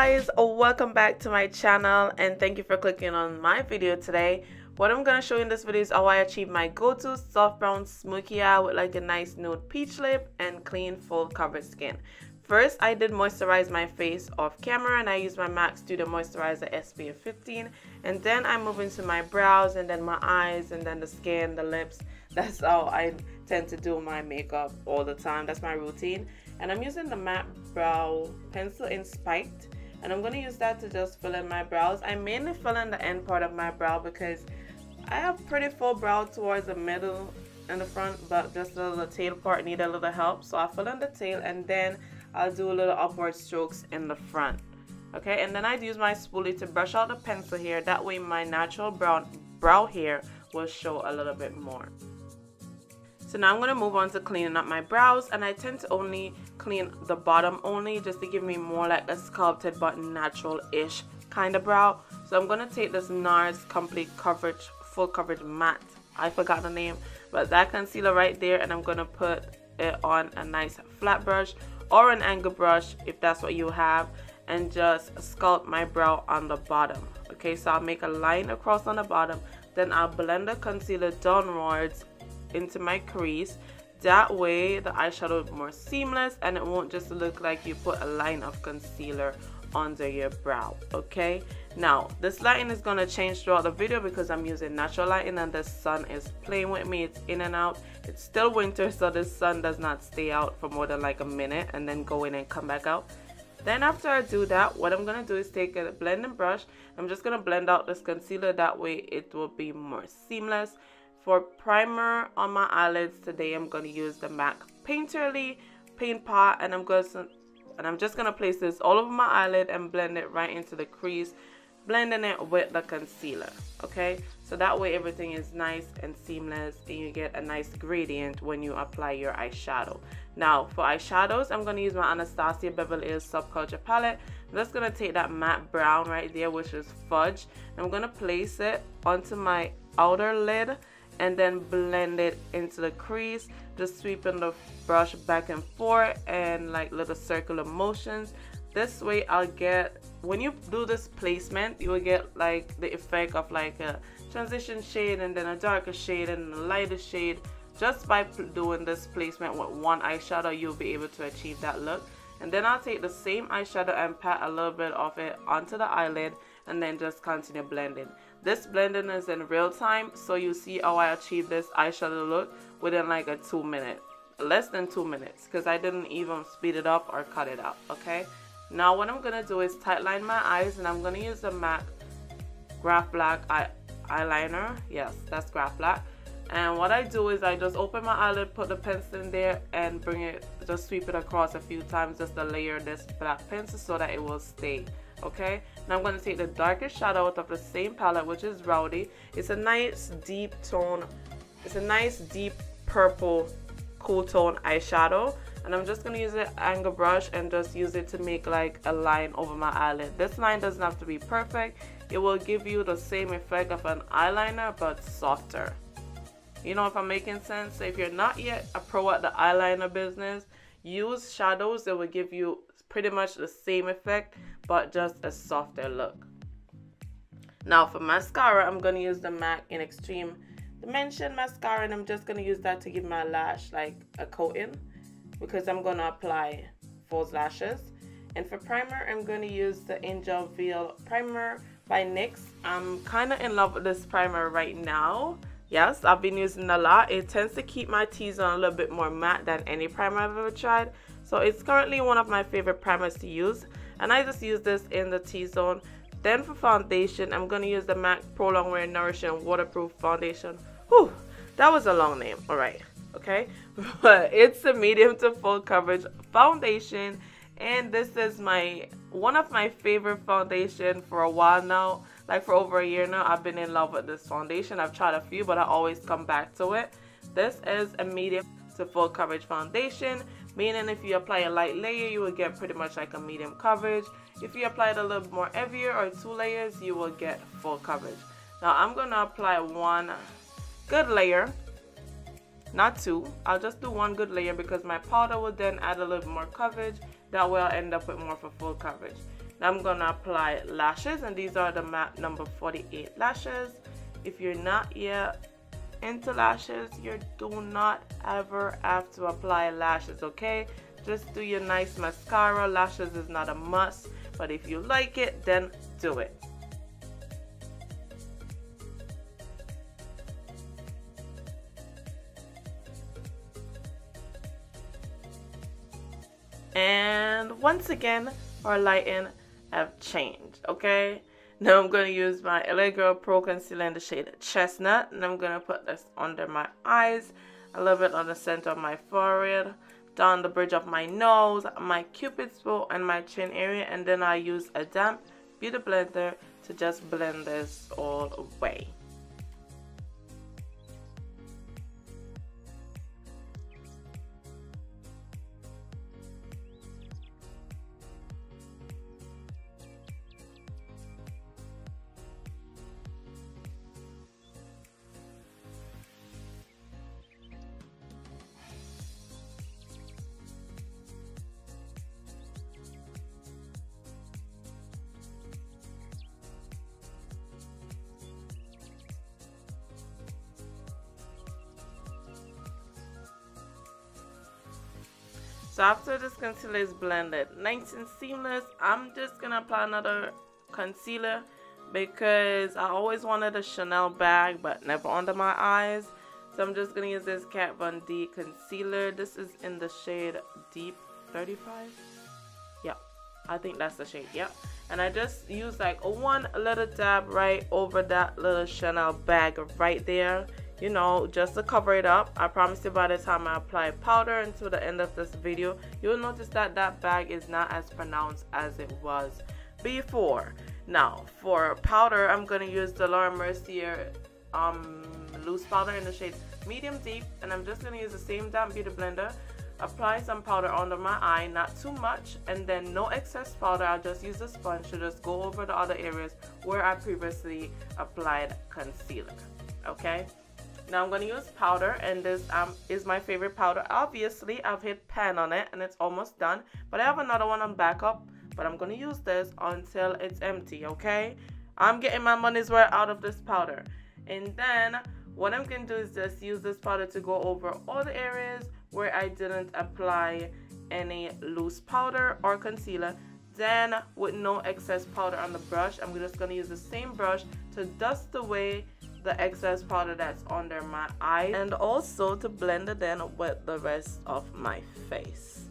guys, welcome back to my channel and thank you for clicking on my video today. What I'm going to show you in this video is how I achieve my go-to soft brown smoky eye with like a nice nude peach lip and clean full coverage skin. First, I did moisturize my face off camera and I used my MAC Studio Moisturizer SPF 15, and then I move into my brows and then my eyes and then the skin, the lips. That's how I tend to do my makeup all the time. That's my routine. And I'm using the matte brow pencil in Spiked, and I'm going to use that to just fill in my brows. I mainly fill in the end part of my brow because I have pretty full brow towards the middle and the front, but just the tail part need a little help. So I fill in the tail and then I'll do a little upward strokes in the front. Okay, and then I'd use my spoolie to brush out the pencil here. That way my natural brow hair will show a little bit more. So now I'm going to move on to cleaning up my brows, and I tend to only clean the bottom only just to give me more like a sculpted but natural-ish kind of brow. So I'm going to take this NARS Complete Coverage Full Coverage Matte, I forgot the name, but that concealer right there, and I'm going to put it on a nice flat brush or an angle brush if that's what you have, and just sculpt my brow on the bottom. Okay, so I'll make a line across on the bottom, then I'll blend the concealer downwards into my crease. That way the eyeshadow is more seamless and it won't just look like you put a line of concealer under your brow. Okay, now this lighting is going to change throughout the video because I'm using natural lighting and the sun is playing with me. It's in and out. It's still winter, so the sun does not stay out for more than like a minute and then go in and come back out. Then after I do that, what I'm going to do is take a blending brush. I'm just going to blend out this concealer. That way it will be more seamless. For primer on my eyelids today, I'm going to use the MAC Paint Pot, and I'm just going to place this all over my eyelid and blend it right into the crease, blending it with the concealer. Okay, so that way everything is nice and seamless and you get a nice gradient when you apply your eyeshadow. Now for eyeshadows, I'm going to use my Anastasia Beverly Hills Subculture palette. I'm just going to take that matte brown right there, which is Fudge, and I'm going to place it onto my outer lid and then blend it into the crease, just sweeping the brush back and forth and like little circular motions. This way I'll get, when you do this placement, you will get like the effect of like a transition shade and then a darker shade and a lighter shade. Just by doing this placement with one eyeshadow, you'll be able to achieve that look. And then I'll take the same eyeshadow and pat a little bit of it onto the eyelid and then just continue blending. This blending is in real time, so you see how I achieve this eyeshadow look within like a 2 minute, less than 2 minutes, because I didn't even speed it up or cut it out. Okay, now what I'm gonna do is tightline my eyes, and I'm gonna use the MAC Graph Black eyeliner. Yes, that's Graph Black. And what I do is I just open my eyelid, put the pencil in there and bring it, just sweep it across a few times just to layer this black pencil so that it will stay. Okay, now I'm going to take the darkest shadow out of the same palette, which is Rowdy. It's a nice deep tone, it's a nice deep purple cool tone eyeshadow, and I'm just going to use an angle brush and just use it to make like a line over my eyelid. This line doesn't have to be perfect. It will give you the same effect of an eyeliner but softer. You know, if I'm making sense. So if you're not yet a pro at the eyeliner business, use shadows that will give you pretty much the same effect but just a softer look. Now for mascara, I'm going to use the MAC in Extreme Dimension mascara, and I'm just going to use that to give my lash like a coating because I'm going to apply false lashes. And for primer, I'm going to use the Angel Veil primer by NYX. I'm kind of in love with this primer right now. Yes, I've been using it a lot. It tends to keep my T-zone a little bit more matte than any primer I've ever tried. So it's currently one of my favorite primers to use. And I just use this in the T-zone. Then for foundation, I'm going to use the MAC Prolong Wear Nourishing Waterproof Foundation. Whew, that was a long name. Alright, okay. But it's a medium to full coverage foundation. And this is one of my favorite foundation for a while now. Like for over a year now, I've been in love with this foundation. I've tried a few, but I always come back to it. This is a medium to full coverage foundation, meaning if you apply a light layer, you will get pretty much like a medium coverage. If you apply it a little more heavier or 2 layers, you will get full coverage. Now I'm going to apply one good layer, not 2. I'll just do 1 good layer because my powder will then add a little more coverage. That way I'll end up with more for full coverage. Now I'm gonna apply lashes, and these are the matte number 48 lashes. If you're not yet into lashes, you do not ever have to apply lashes, okay? Just do your nice mascara. Lashes is not a must, but if you like it, then do it. And once again, our lighting have changed, okay? Now I'm going to use my LA Girl Pro Concealer in the shade Chestnut, and I'm going to put this under my eyes, a little bit on the center of my forehead, down the bridge of my nose, my cupid's bow, and my chin area, and then I use a damp beauty blender to just blend this all away. So after this concealer is blended nice and seamless, I'm just gonna apply another concealer because I always wanted a Chanel bag but never under my eyes. So I'm just gonna use this Kat Von D concealer. This is in the shade Deep 35. Yeah, I think that's the shade. Yeah, and I just use like one little dab right over that little Chanel bag right there, you know, just to cover it up. I promise you by the time I apply powder until the end of this video, you'll notice that that bag is not as pronounced as it was before. Now for powder, I'm going to use the MERCIER loose powder in the shade Medium Deep, and I'm just going to use the same damp beauty blender, apply some powder under my eye, not too much, and then no excess powder. I'll just use a sponge to just go over the other areas where I previously applied concealer. Okay, now I'm going to use powder, and this is my favorite powder. Obviously I've hit pan on it and it's almost done, but I have another one on backup, but I'm going to use this until it's empty. Okay, I'm getting my money's worth out of this powder, and then what I'm going to do is just use this powder to go over all the areas where I didn't apply any loose powder or concealer. Then with no excess powder on the brush, I'm just going to use the same brush to dust away the excess powder that's under my eye, and also to blend it in with the rest of my face.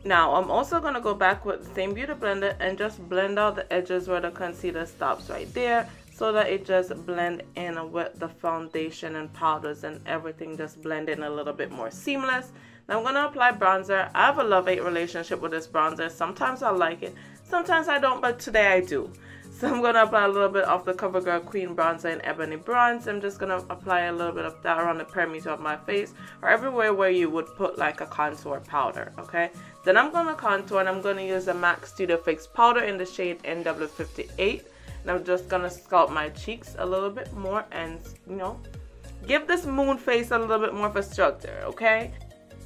Now I'm also going to go back with the same beauty blender and just blend out the edges where the concealer stops right there, so that it just blend in with the foundation and powders and everything, just blend in a little bit more seamless. Now I'm going to apply bronzer. I have a love-hate relationship with this bronzer. Sometimes I like it, sometimes I don't, but today I do. So I'm going to apply a little bit of the COVERGIRL Queen bronzer in Ebony Bronze. I'm just going to apply a little bit of that around the perimeter of my face, or everywhere where you would put like a contour powder, okay? Then I'm going to contour, and I'm going to use a MAC Studio Fix powder in the shade NW58. And I'm just going to sculpt my cheeks a little bit more and, you know, give this moon face a little bit more of a structure, okay?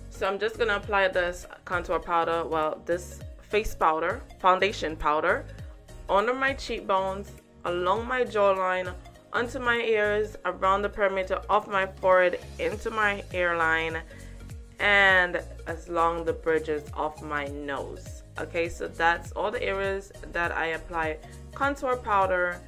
So I'm just going to apply this contour powder, well, this face powder, foundation powder, under my cheekbones, along my jawline, onto my ears, around the perimeter of my forehead, into my hairline, and along the bridges of my nose. Okay, so that's all the areas that I apply contour powder,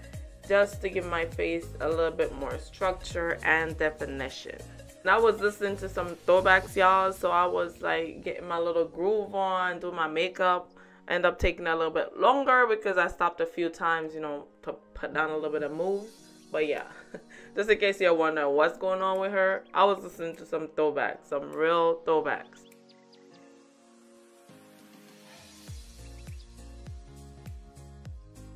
just to give my face a little bit more structure and definition. And I was listening to some throwbacks, y'all, so I was like getting my little groove on, doing my makeup. End up taking a little bit longer because I stopped a few times, you know, to put down a little bit of moves. But yeah, just in case you're wondering what's going on with her, I was listening to some throwbacks, some real throwbacks.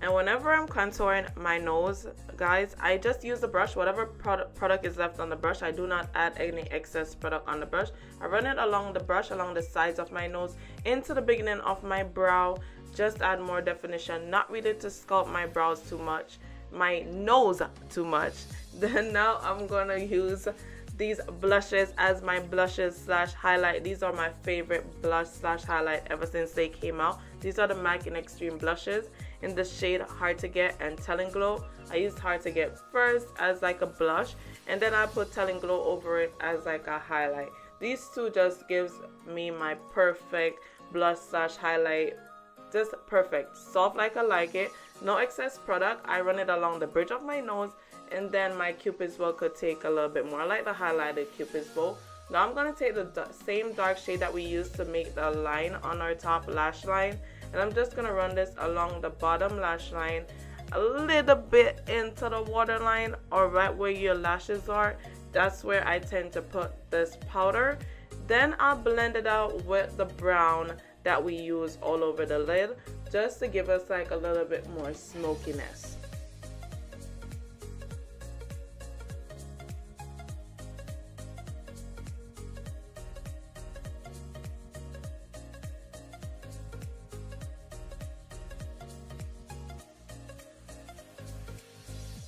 And whenever I'm contouring my nose, guys, I just use the brush, whatever product is left on the brush. I do not add any excess product on the brush. I run it along the brush, along the sides of my nose, into the beginning of my brow. Just add more definition, not really to sculpt my brows too much, my nose too much. Then now I'm gonna use these blushes as my blushes slash highlight. These are my favorite blush slash highlight ever since they came out. These are the MAC in Extreme blushes in the shade Hard to Get and Telling Glow. I used Hard to Get first as like a blush, and then I put Telling Glow over it as like a highlight. These two just gives me my perfect blush slash highlight. Just perfect, soft like I like it, no excess product. I run it along the bridge of my nose, and then my Cupid's bow could take a little bit more. I like the highlighted Cupid's bow. Now I'm going to take the same dark shade that we used to make the line on our top lash line, and I'm just going to run this along the bottom lash line, a little bit into the waterline, or right where your lashes are. That's where I tend to put this powder. Then I'll blend it out with the brown that we use all over the lid, just to give us like a little bit more smokiness.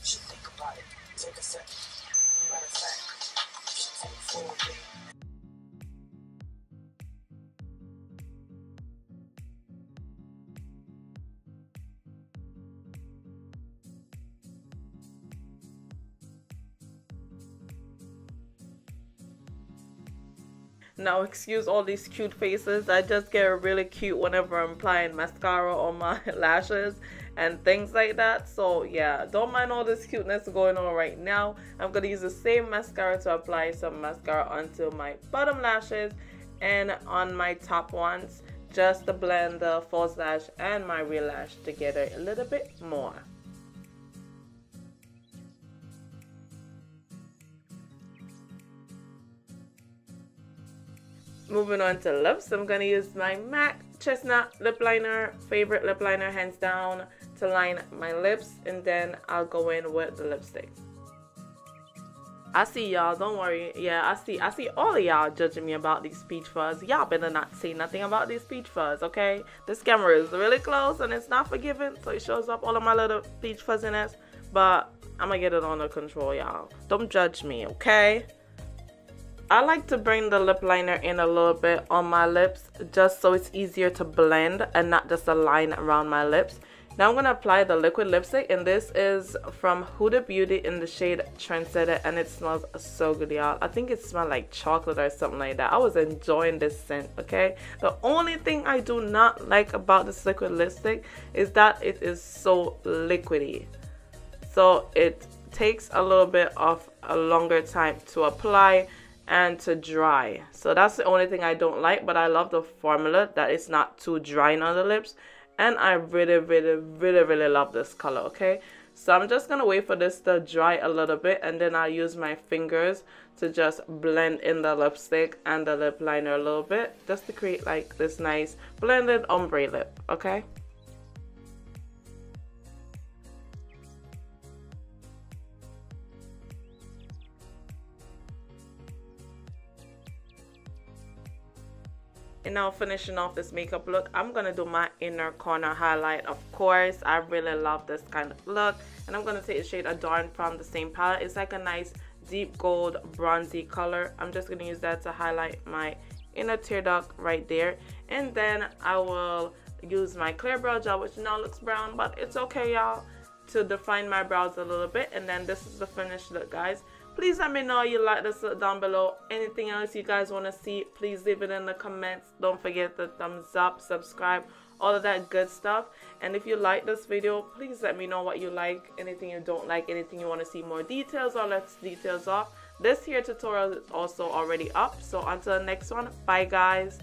Think about it. Take a second. Matter of fact, you should take full day. Now excuse all these cute faces. I just get really cute whenever I'm applying mascara on my lashes and things like that. So yeah, don't mind all this cuteness going on right now. I'm going to use the same mascara to apply some mascara onto my bottom lashes and on my top ones, just to blend the false lash and my real lash together a little bit more. Moving on to lips, I'm going to use my MAC Chestnut lip liner, favorite lip liner hands down, to line my lips, and then I'll go in with the lipstick. I see y'all, don't worry. Yeah, I see all of y'all judging me about these peach fuzz. Y'all better not say nothing about these peach fuzz, okay? This camera is really close and it's not forgiving, so it shows up all of my little peach fuzziness, but I'm gonna get it under control, y'all. Don't judge me, okay? I like to bring the lip liner in a little bit on my lips, just so it's easier to blend and not just a line around my lips. Now I'm going to apply the liquid lipstick, and this is from Huda Beauty in the shade Trendsetter, and it smells so good, y'all. I think it smells like chocolate or something like that. I was enjoying this scent, okay? The only thing I do not like about this liquid lipstick is that it is so liquidy. So it takes a little bit of a longer time to apply and to dry. So that's the only thing I don't like, but I love the formula that it's not too dry on the lips, and I really love this color, okay? So I'm just gonna wait for this to dry a little bit, and then I'll use my fingers to just blend in the lipstick and the lip liner a little bit, just to create like this nice blended ombre lip, okay? And now finishing off this makeup look, I'm going to do my inner corner highlight. Of course, I really love this kind of look. And I'm going to take the shade Adorn from the same palette. It's like a nice deep gold bronzy color. I'm just going to use that to highlight my inner tear duct right there. And then I will use my clear brow gel, which now looks brown, but it's okay, y'all, to define my brows a little bit. And then this is the finished look, guys. Please let me know you like this look down below. Anything else you guys want to see, please leave it in the comments. Don't forget the thumbs up, subscribe, all of that good stuff. And if you like this video, please let me know what you like, anything you don't like, anything you want to see more details or less details off. This here tutorial is also already up. So until the next one, bye guys.